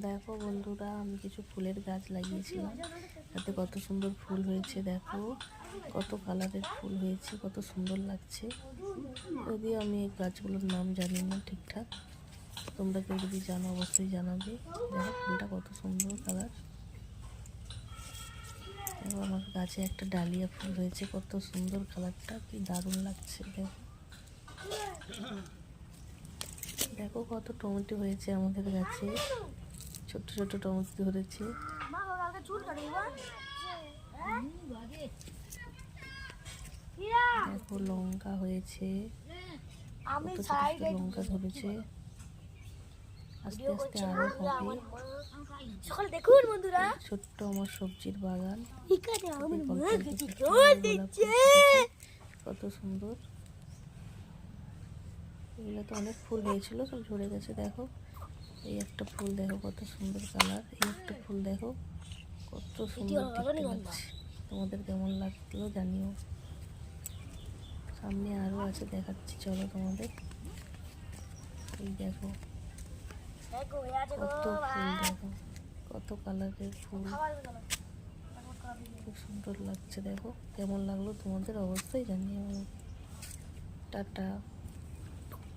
দেখো বন্ধুরা, আমি কিছু ফুলের গাছ লাগিয়েছিলাম, তাতে কত সুন্দর ফুল হয়েছে। দেখো কত কালারের ফুল হয়েছে, কত সুন্দর লাগছে। যদিও আমি এই গাছগুলোর নাম জানি না ঠিকঠাক, তোমরা কেউ যদি জানো অবশ্যই জানাবে। দেখো ফুলটা কত সুন্দর কালার। দেখো আমার গাছে একটা ডালিয়া ফুল হয়েছে, কত সুন্দর কালারটা, কি দারুণ লাগছে। দেখো দেখো কত টমেটো হয়েছে আমাদের গাছে, ছোট ছোট টমেটো ধরেছে। দেখো লঙ্কা হয়েছে, কত ছোট ছোট লঙ্কা ধরেছে। আস্তে আস্তে আরো হবে। দেখুন বন্ধুরা, ছোট্ট আমার সবজির বাগান, কত সুন্দর। এগুলো তো অনেক ফুল হয়েছিল, সব ঝরে গেছে। দেখো এই একটা ফুল, দেখো কত সুন্দর কালার। এই একটা ফুল দেখো কত সুন্দর দেখতে লাগছে। তোমাদের কেমন লাগলো জানিও। সামনে আরো আছে, দেখাচ্ছি চলো তোমাদের। এই দেখো কত ফুল, দেখো কত কালারের ফুল, খুব সুন্দর লাগছে। দেখো কেমন লাগলো তোমাদের অবশ্যই জানিও। টাটা।